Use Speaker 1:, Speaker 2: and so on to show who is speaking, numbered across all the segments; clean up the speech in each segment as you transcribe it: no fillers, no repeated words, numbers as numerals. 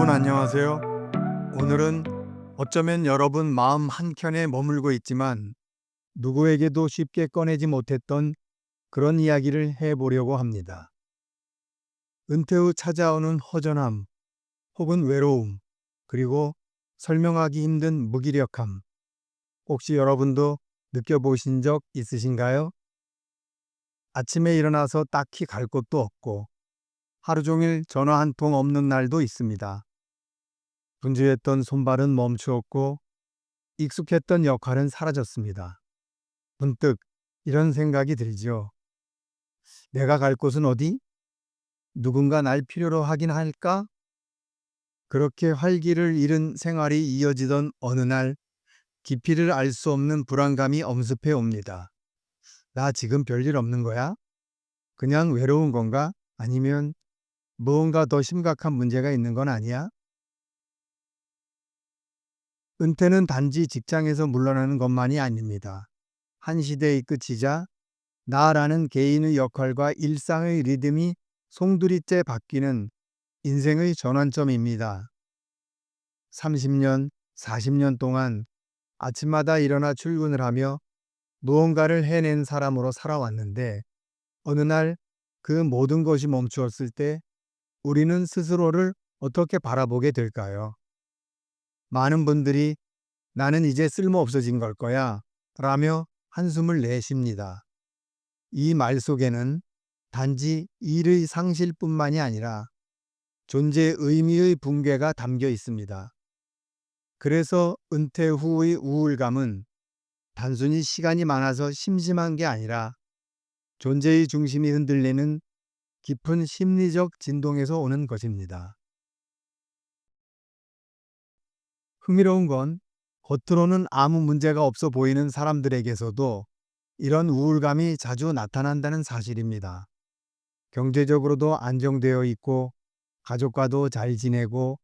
Speaker 1: 여러분 안녕하세요. 오늘은 어쩌면 여러분 마음 한켠에 머물고 있지만 누구에게도 쉽게 꺼내지 못했던 그런 이야기를 해보려고 합니다. 은퇴 후 찾아오는 허전함 혹은 외로움 그리고 설명하기 힘든 무기력함 혹시 여러분도 느껴보신 적 있으신가요? 아침에 일어나서 딱히 갈 곳도 없고 하루 종일 전화 한 통 없는 날도 있습니다. 분주했던 손발은 멈추었고 익숙했던 역할은 사라졌습니다. 문득 이런 생각이 들죠. 내가 갈 곳은 어디? 누군가 날 필요로 하긴 할까? 그렇게 활기를 잃은 생활이 이어지던 어느 날 깊이를 알 수 없는 불안감이 엄습해 옵니다. 나 지금 별일 없는 거야? 그냥 외로운 건가? 아니면 무언가 더 심각한 문제가 있는 건 아니야? 은퇴는 단지 직장에서 물러나는 것만이 아닙니다. 한 시대의 끝이자 나라는 개인의 역할과 일상의 리듬이 송두리째 바뀌는 인생의 전환점입니다. 30년, 40년 동안 아침마다 일어나 출근을 하며 무언가를 해낸 사람으로 살아왔는데 어느 날 그 모든 것이 멈추었을 때 우리는 스스로를 어떻게 바라보게 될까요? 많은 분들이 나는 이제 쓸모 없어진 걸 거야 라며 한숨을 내쉽니다. 이 말 속에는 단지 일의 상실뿐만이 아니라 존재 의미의 붕괴가 담겨 있습니다. 그래서 은퇴 후의 우울감은 단순히 시간이 많아서 심심한 게 아니라 존재의 중심이 흔들리는 깊은 심리적 진동에서 오는 것입니다. 흥미로운 건 겉으로는 아무 문제가 없어 보이는 사람들에게서도 이런 우울감이 자주 나타난다는 사실입니다. 경제적으로도 안정되어 있고 가족과도 잘 지내고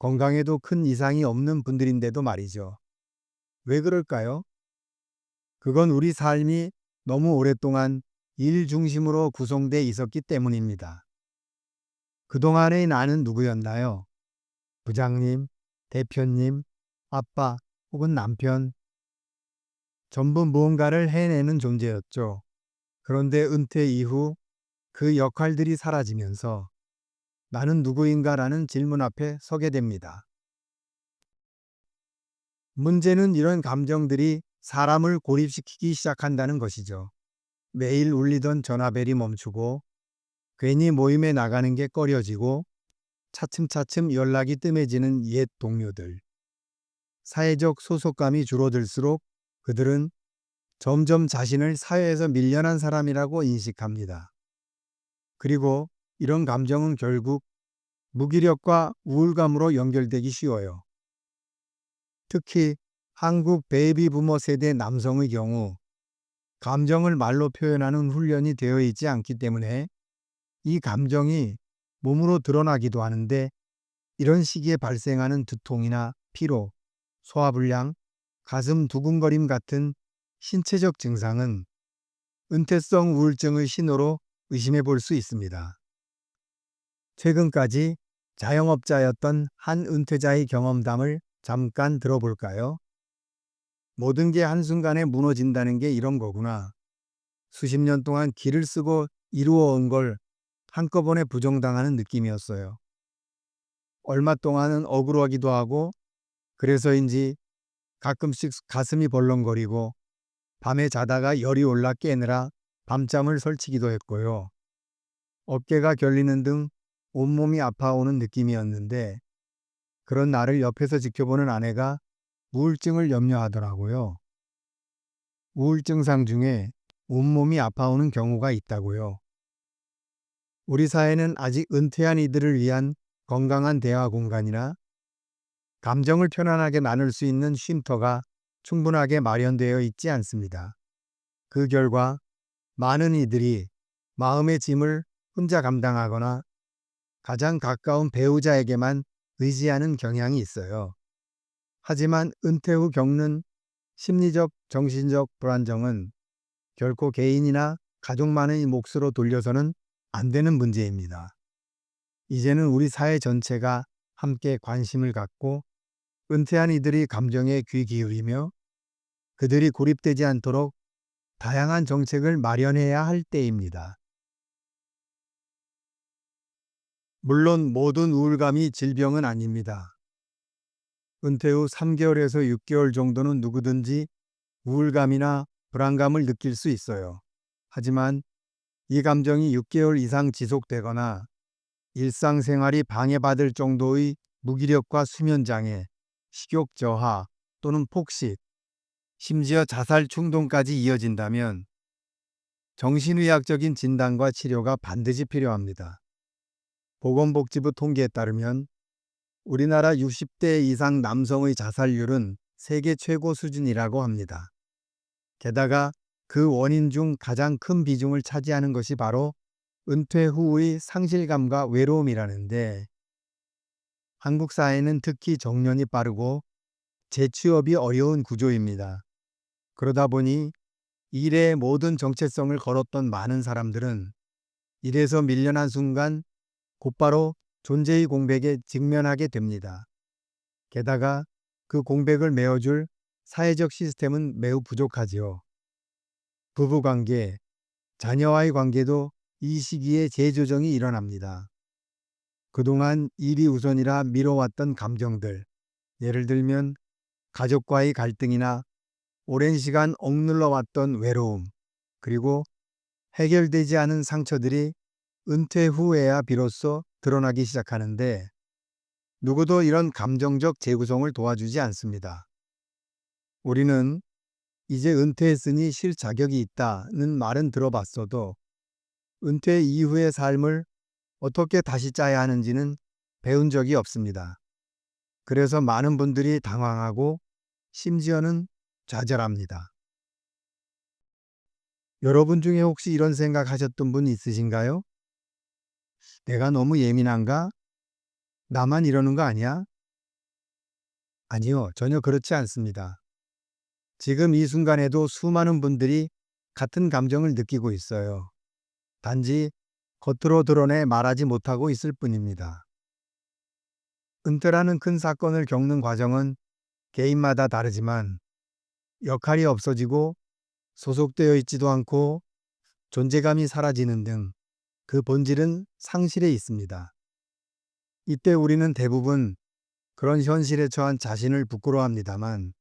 Speaker 1: 건강에도 큰 이상이 없는 분들인데도 말이죠. 왜 그럴까요? 그건 우리 삶이 너무 오랫동안 일 중심으로 구성돼 있었기 때문입니다. 그동안의 나는 누구였나요? 부장님, 대표님, 아빠 혹은 남편, 전부 무언가를 해내는 존재였죠. 그런데 은퇴 이후 그 역할들이 사라지면서 나는 누구인가라는 질문 앞에 서게 됩니다. 문제는 이런 감정들이 사람을 고립시키기 시작한다는 것이죠. 매일 울리던 전화벨이 멈추고 괜히 모임에 나가는 게 꺼려지고 차츰차츰 연락이 뜸해지는 옛 동료들. 사회적 소속감이 줄어들수록 그들은 점점 자신을 사회에서 밀려난 사람이라고 인식합니다. 그리고 이런 감정은 결국 무기력과 우울감으로 연결되기 쉬워요. 특히 한국 베이비 부머 세대 남성의 경우 감정을 말로 표현하는 훈련이 되어 있지 않기 때문에 이 감정이 몸으로 드러나기도 하는데 이런 시기에 발생하는 두통이나 피로, 소화불량, 가슴 두근거림 같은 신체적 증상은 은퇴성 우울증의 신호로 의심해 볼 수 있습니다. 최근까지 자영업자였던 한 은퇴자의 경험담을 잠깐 들어볼까요? 모든 게 한순간에 무너진다는 게 이런 거구나. 수십 년 동안 기를 쓰고 이루어온 걸 한꺼번에 부정당하는 느낌이었어요. 얼마 동안은 억울하기도 하고 그래서인지 가끔씩 가슴이 벌렁거리고 밤에 자다가 열이 올라 깨느라 밤잠을 설치기도 했고요. 어깨가 결리는 등 온몸이 아파오는 느낌이었는데 그런 나를 옆에서 지켜보는 아내가 우울증을 염려하더라고요. 우울증상 중에 온몸이 아파오는 경우가 있다고요. 우리 사회는 아직 은퇴한 이들을 위한 건강한 대화 공간이나 감정을 편안하게 나눌 수 있는 쉼터가 충분하게 마련되어 있지 않습니다. 그 결과 많은 이들이 마음의 짐을 혼자 감당하거나 가장 가까운 배우자에게만 의지하는 경향이 있어요. 하지만 은퇴 후 겪는 심리적, 정신적 불안정은 결코 개인이나 가족만의 몫으로 돌려서는 안 되는 문제입니다. 이제는 우리 사회 전체가 함께 관심을 갖고 은퇴한 이들이 감정에 귀 기울이며 그들이 고립되지 않도록 다양한 정책을 마련해야 할 때입니다. 물론 모든 우울감이 질병은 아닙니다. 은퇴 후 3개월에서 6개월 정도는 누구든지 우울감이나 불안감을 느낄 수 있어요. 하지만 이 감정이 6개월 이상 지속되거나 일상생활이 방해받을 정도의 무기력과 수면장애, 식욕 저하 또는 폭식, 심지어 자살 충동까지 이어진다면 정신의학적인 진단과 치료가 반드시 필요합니다. 보건복지부 통계에 따르면 우리나라 60대 이상 남성의 자살률은 세계 최고 수준이라고 합니다. 게다가 그 원인 중 가장 큰 비중을 차지하는 것이 바로 은퇴 후의 상실감과 외로움이라는데 한국 사회는 특히 정년이 빠르고 재취업이 어려운 구조입니다. 그러다 보니 일의 모든 정체성을 걸었던 많은 사람들은 일에서 밀려난 순간 곧바로 존재의 공백에 직면하게 됩니다. 게다가 그 공백을 메워줄 사회적 시스템은 매우 부족하지요. 부부관계, 자녀와의 관계도 이 시기에 재조정이 일어납니다. 그동안 일이 우선이라 미뤄왔던 감정들, 예를 들면 가족과의 갈등이나 오랜 시간 억눌러왔던 외로움, 그리고 해결되지 않은 상처들이 은퇴 후에야 비로소 드러나기 시작하는데 누구도 이런 감정적 재구성을 도와주지 않습니다. 우리는 이제 은퇴했으니 쉴 자격이 있다는 말은 들어봤어도 은퇴 이후의 삶을 어떻게 다시 짜야 하는지는 배운 적이 없습니다. 그래서 많은 분들이 당황하고 심지어는 좌절합니다. 여러분 중에 혹시 이런 생각하셨던 분 있으신가요? 내가 너무 예민한가? 나만 이러는 거 아니야? 아니요, 전혀 그렇지 않습니다. 지금 이 순간에도 수많은 분들이 같은 감정을 느끼고 있어요. 단지 겉으로 드러내 말하지 못하고 있을 뿐입니다. 은퇴라는 큰 사건을 겪는 과정은 개인마다 다르지만 역할이 없어지고 소속되어 있지도 않고 존재감이 사라지는 등 그 본질은 상실에 있습니다. 이때 우리는 대부분 그런 현실에 처한 자신을 부끄러워합니다만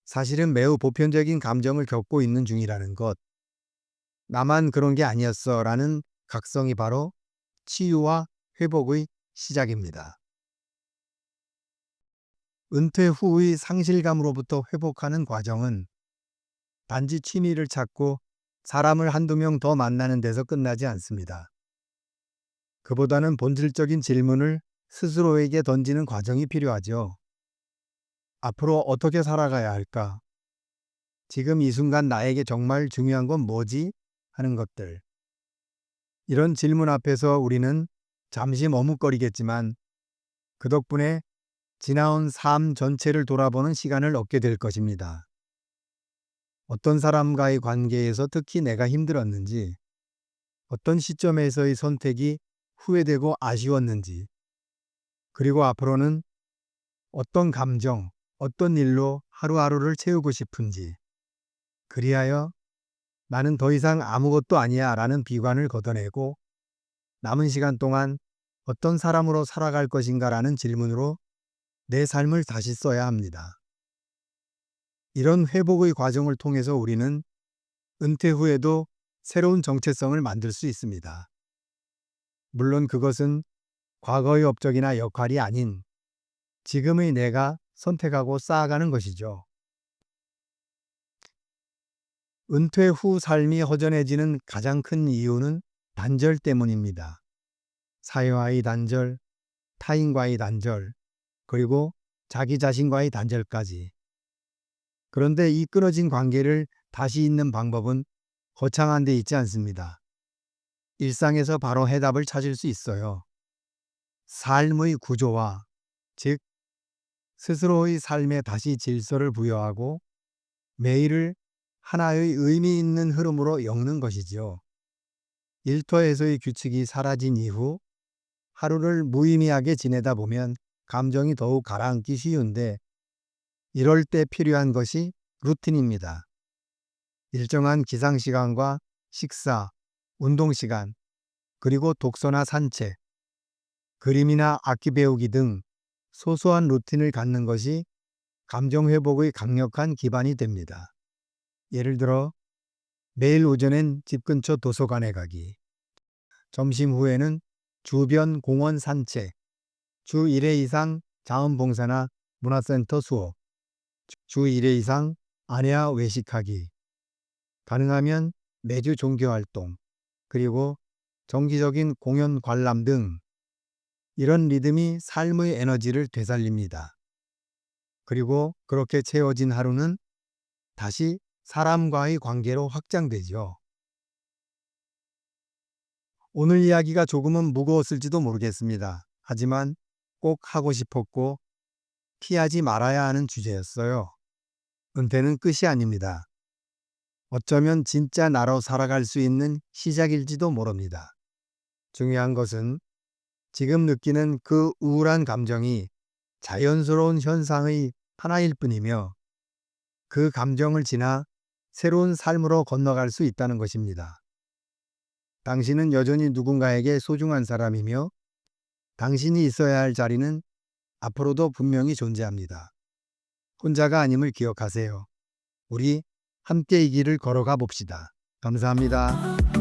Speaker 1: 사실은 매우 보편적인 감정을 겪고 있는 중이라는 것, 나만 그런 게 아니었어 라는 각성이 바로 치유와 회복의 시작입니다. 은퇴 후의 상실감으로부터 회복하는 과정은 단지 취미를 찾고 사람을 한두 명 더 만나는 데서 끝나지 않습니다. 그보다는 본질적인 질문을 스스로에게 던지는 과정이 필요하죠. 앞으로 어떻게 살아가야 할까? 지금 이 순간 나에게 정말 중요한 건 뭐지? 하는 것들. 이런 질문 앞에서 우리는 잠시 머뭇거리겠지만 그 덕분에 지나온 삶 전체를 돌아보는 시간을 얻게 될 것입니다. 어떤 사람과의 관계에서 특히 내가 힘들었는지, 어떤 시점에서의 선택이 후회되고 아쉬웠는지, 그리고 앞으로는 어떤 감정, 어떤 일로 하루하루를 채우고 싶은지, 그리하여 나는 더 이상 아무것도 아니야 라는 비관을 걷어내고 남은 시간 동안 어떤 사람으로 살아갈 것인가 라는 질문으로 내 삶을 다시 써야 합니다. 이런 회복의 과정을 통해서 우리는 은퇴 후에도 새로운 정체성을 만들 수 있습니다. 물론 그것은 과거의 업적이나 역할이 아닌 지금의 내가 선택하고 쌓아가는 것이죠. 은퇴 후 삶이 허전해지는 가장 큰 이유는 단절 때문입니다. 사회와의 단절, 타인과의 단절, 그리고 자기 자신과의 단절까지. 그런데 이 끊어진 관계를 다시 잇는 방법은 거창한 데 있지 않습니다. 일상에서 바로 해답을 찾을 수 있어요. 삶의 구조화, 즉 스스로의 삶에 다시 질서를 부여하고 매일을 하나의 의미 있는 흐름으로 엮는 것이지요. 일터에서의 규칙이 사라진 이후 하루를 무의미하게 지내다 보면 감정이 더욱 가라앉기 쉬운데 이럴 때 필요한 것이 루틴입니다. 일정한 기상 시간과 식사, 운동 시간, 그리고 독서나 산책, 그림이나 악기 배우기 등 소소한 루틴을 갖는 것이 감정 회복의 강력한 기반이 됩니다. 예를 들어 매일 오전엔 집 근처 도서관에 가기, 점심 후에는 주변 공원 산책, 주 1회 이상 자원봉사나 문화센터 수업, 주 1회 이상 아내와 외식하기, 가능하면 매주 종교활동, 그리고 정기적인 공연 관람 등 이런 리듬이 삶의 에너지를 되살립니다. 그리고 그렇게 채워진 하루는 다시 사람과의 관계로 확장되죠. 오늘 이야기가 조금은 무거웠을지도 모르겠습니다. 하지만 꼭 하고 싶었고 피하지 말아야 하는 주제였어요. 은퇴는 끝이 아닙니다. 어쩌면 진짜 나로 살아갈 수 있는 시작일지도 모릅니다. 중요한 것은 지금 느끼는 그 우울한 감정이 자연스러운 현상의 하나일 뿐이며 그 감정을 지나 새로운 삶으로 건너갈 수 있다는 것입니다. 당신은 여전히 누군가에게 소중한 사람이며 당신이 있어야 할 자리는 앞으로도 분명히 존재합니다. 혼자가 아님을 기억하세요. 우리 함께 이 길을 걸어가 봅시다. 감사합니다.